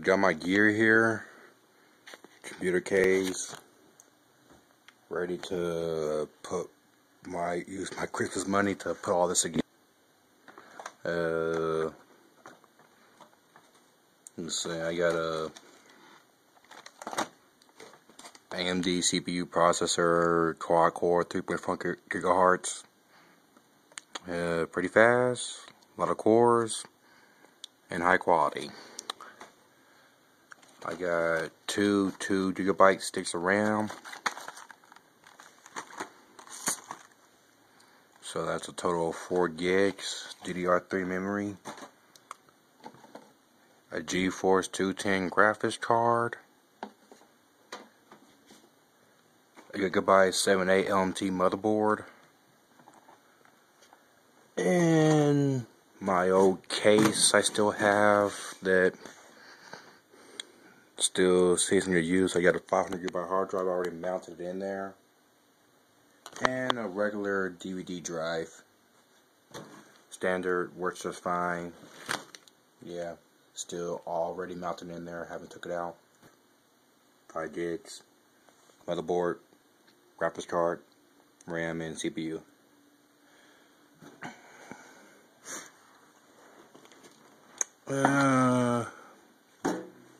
Got my gear here, computer case, ready to use my Christmas money to put all this again. Let's see, I got a AMD CPU processor, quad core, 3.4 gigahertz. Pretty fast, a lot of cores, and high quality. I got two 2 GB sticks of RAM, so that's a total of 4 gigs. DDR3 memory, a GeForce 210 graphics card, a Gigabyte 7A LMT motherboard, and my old case I still have that still season your use. I got a 500 GB hard drive already mounted in there, and a regular DVD drive. Standard, works just fine. Yeah, still already mounted in there, haven't took it out. 5 gigs, motherboard, graphics card, RAM, and CPU.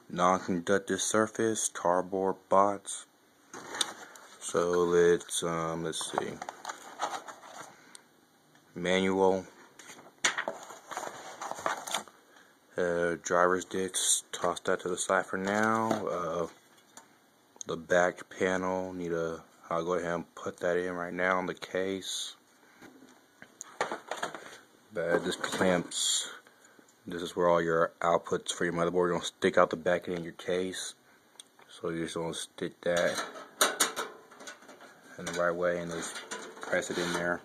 Non-conductive surface, cardboard box. So let's see. Manual. Driver's discs, toss that to the side for now. The back panel, I'll go ahead and put that in right now on the case. But this clamps. This is where all your outputs for your motherboard are going to stick out the back end of your case. So you're just going to stick that in the right way and just press it in there.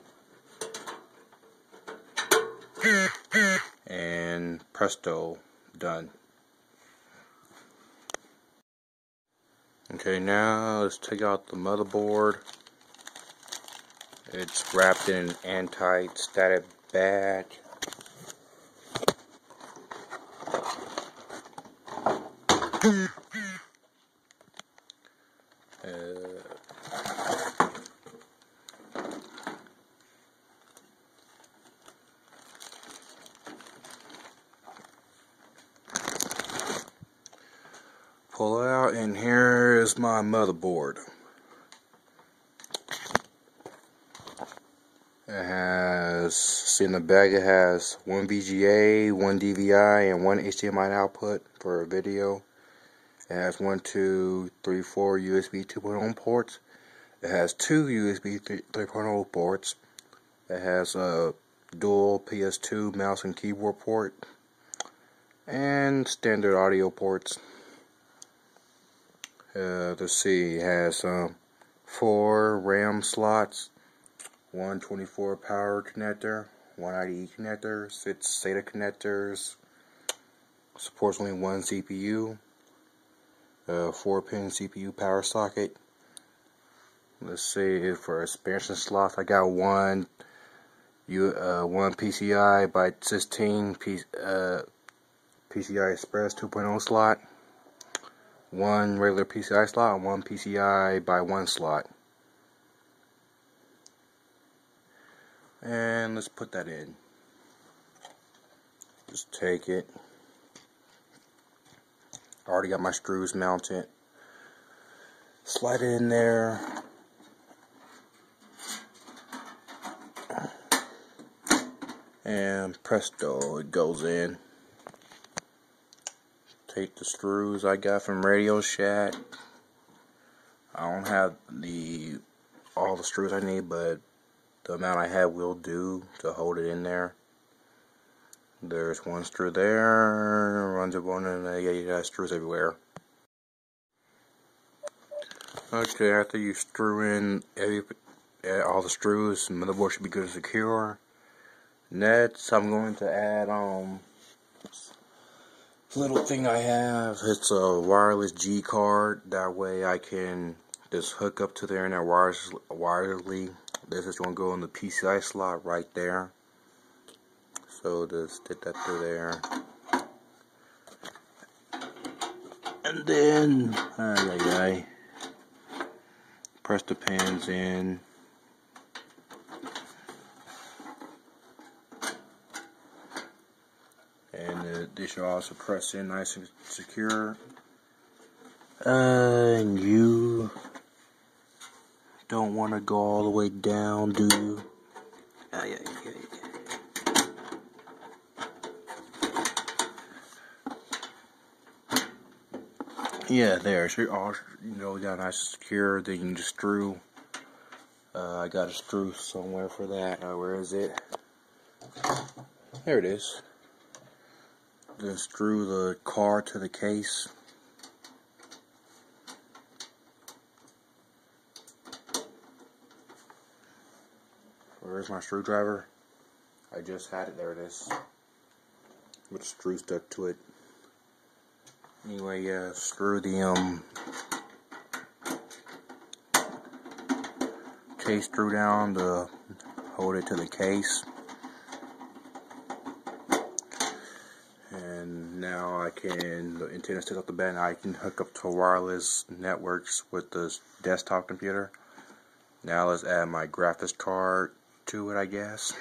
And presto, done. Okay, now let's take out the motherboard. It's wrapped in an anti-static bag. Pull it out, and here is my motherboard. It has, see in the bag, it has 1 VGA, 1 DVI, and 1 HDMI output for a video. It has 1, 2, 3, 4 USB 2.0 ports. It has 2 USB 3.0 ports. It has a dual PS2 mouse and keyboard port, and standard audio ports. Let's see, it has 4 RAM slots, 1 24 power connector, 1 IDE connector, 6 SATA connectors, supports only 1 CPU, 4-pin CPU power socket. Let's see, for expansion slots, I got one PCI by 16 PCI Express 2.0 slot, 1 regular PCI slot, and 1 PCI by 1 slot. And let's put that in. Just take it. I already got my screws mounted. Slide it in there. And presto, it goes in. Take the screws I got from Radio Shack. I don't have all the screws I need, but the amount I have will do to hold it in there. There's 1 screw there, runs up one, and you got screws everywhere. Okay, after you screw in all the screws, the motherboard should be good and secure. Next, I'm going to add little thing I have. It's a wireless G card. That way I can just hook up to the internet wirelessly. This is going to go in the PCI slot right there. So just stick that through there. And then, press the pins in. And they should also press in nice and secure. And you don't want to go all the way down, do you? Yeah, there. So you're all, down nice and secure. Then you can just screw. I got a screw somewhere for that. Where is it? There it is. Then screw the car to the case. Where's my screwdriver? I just had it. There it is. With the screw stuck to it. Anyway, screw the case screw down to hold it to the case. And now the antenna sticks off the back, and I can hook up to wireless networks with the desktop computer. Now let's add my graphics card to it, I guess.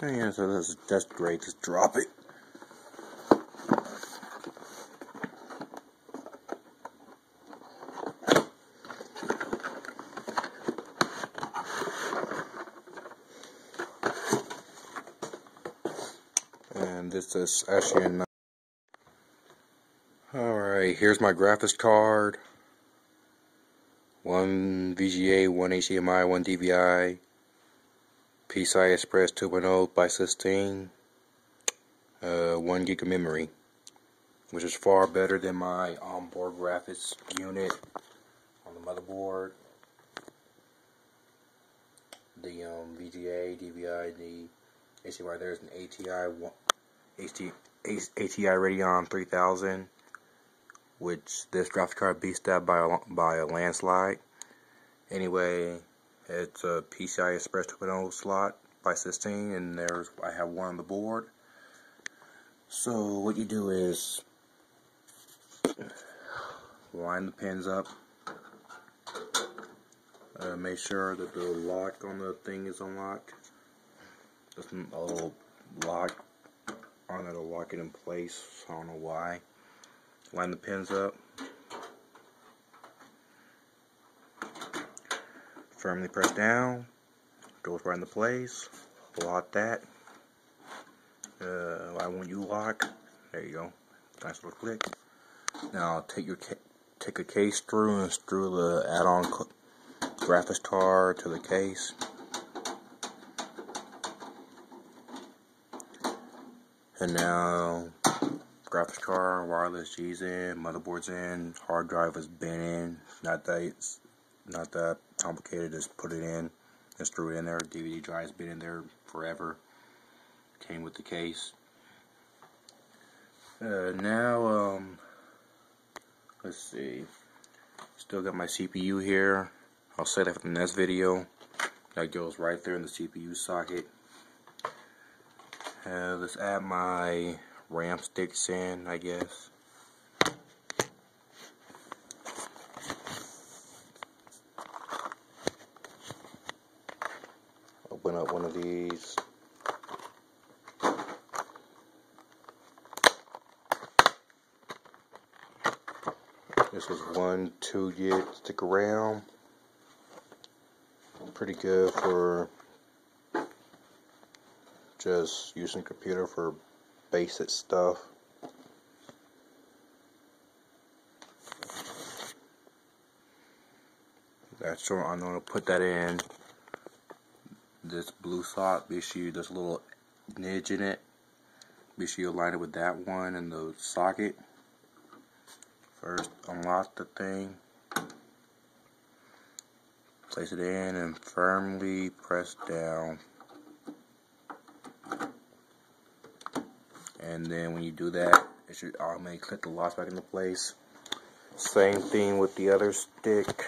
Yeah, so that's great. Just drop it. And this is actually a Alright, here's my graphics card. 1 VGA, 1 HDMI, 1 DVI, PCI Express 2.0 by 16, 1 gig of memory, which is far better than my onboard graphics unit on the motherboard. The VGA, DVI, the HDMI, there's an ATI Radeon 3000, which this graphics card beats that by a landslide. Anyway, it's a PCI Express 2.0 slot by 16, and I have one on the board. So what you do is line the pins up. Make sure that the lock on the thing is unlocked. There's a little lock on it to lock it in place. I don't know why. Line the pins up. Firmly press down. Goes right into place. Lock that. Why won't you lock? There you go. Nice little click. Now take a case screw and screw the add-on graphics card to the case. And now graphics card, wireless G's in, motherboard's in, hard drive has been in. Not that complicated. Just put it in and screw it in there. DVD drive's been in there forever. Came with the case. Now let's see. Still got my CPU here. I'll say that for the next video. That goes right there in the CPU socket. Let's add my RAM sticks in, I guess. Open up one of these. This is 1 2-gig stick of RAM. Pretty good for just using the computer for basic stuff. That's sure I'm going to put that in this blue slot. Be sure there's a little nidge in it. Be sure you align it with that one in the socket. First, unlock the thing. Place it in and firmly press down. And then when you do that, it should automatically click the locks back into place. Same thing with the other stick.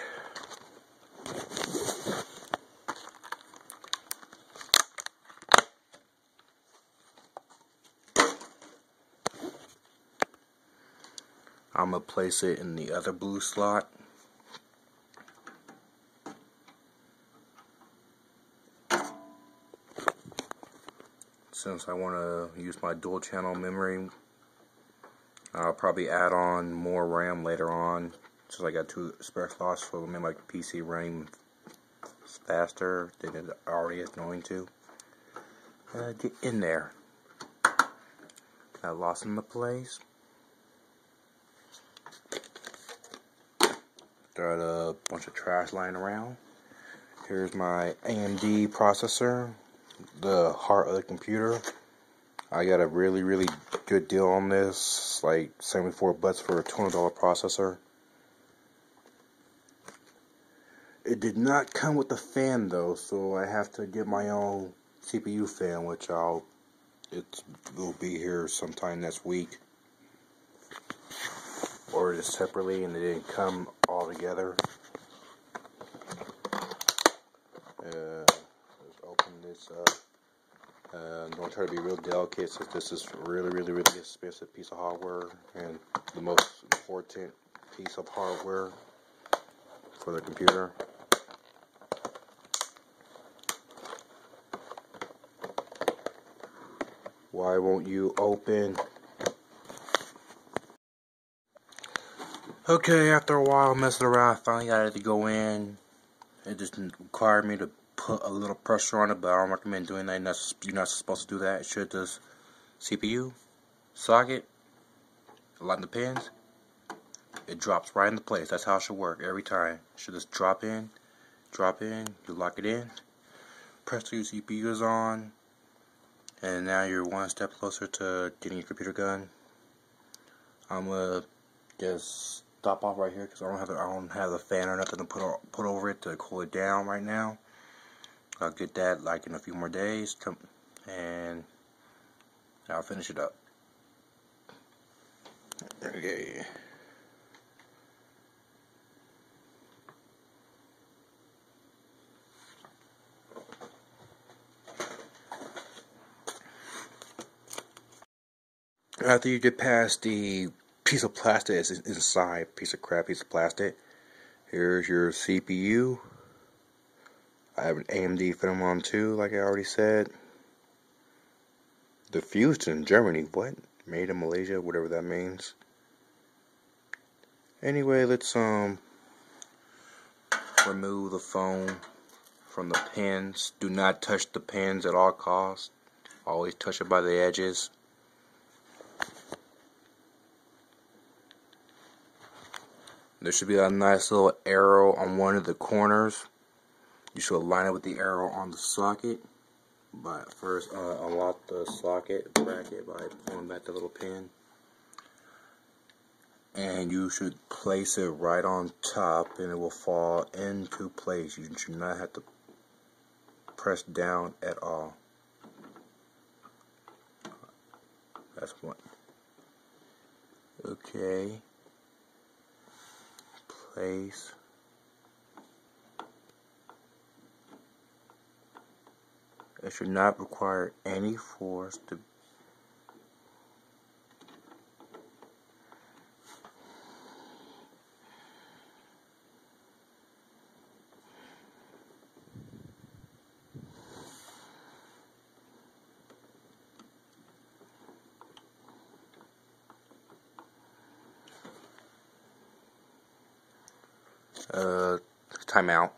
I'm going to place it in the other blue slot. Since I want to use my dual channel memory, I'll probably add on more RAM later on, since I got 2 spare slots, so it'll make my PC running faster than it already is going to. Get in there. Got lost in the place. Got a bunch of trash lying around. Here's my AMD processor, the heart of the computer. I got a really good deal on this, like 74 bucks for a $200 processor. It did not come with a fan though, so I have to get my own CPU fan, which it will be here sometime next week. Ordered it separately and they didn't come all together. Let's open this up. Don't try to be real delicate, since this is really expensive piece of hardware and the most important piece of hardware for the computer. Why won't you open? Okay, after a while messing around, I finally got it to go in. It just required me to put a little pressure on it, but I don't recommend doing that. You're not supposed to do that. It should just CPU, socket, align the pins. It drops right into place. That's how it should work every time. It should just drop in, you lock it in, press your CPU is on, and now you're one step closer to getting your computer gun. I'm gonna just stop off right here because I don't have the fan or nothing to put over it to cool it down right now. I'll get that like in a few more days, and I'll finish it up. Okay. After you get past the piece of plastic that's inside, piece of plastic, here's your CPU. I have an AMD Phenomon 2, like I already said. Diffused in Germany. What? Made in Malaysia, whatever that means. Anyway, let's remove the phone from the pins. Do not touch the pins at all costs. Always touch it by the edges. There should be a nice little arrow on one of the corners. You should align it with the arrow on the socket. But first, unlock the socket bracket by pulling back the little pin. And you should place it right on top, and it will fall into place. You should not have to press down at all. That's one. Okay. Place. It should not require any force to timeout.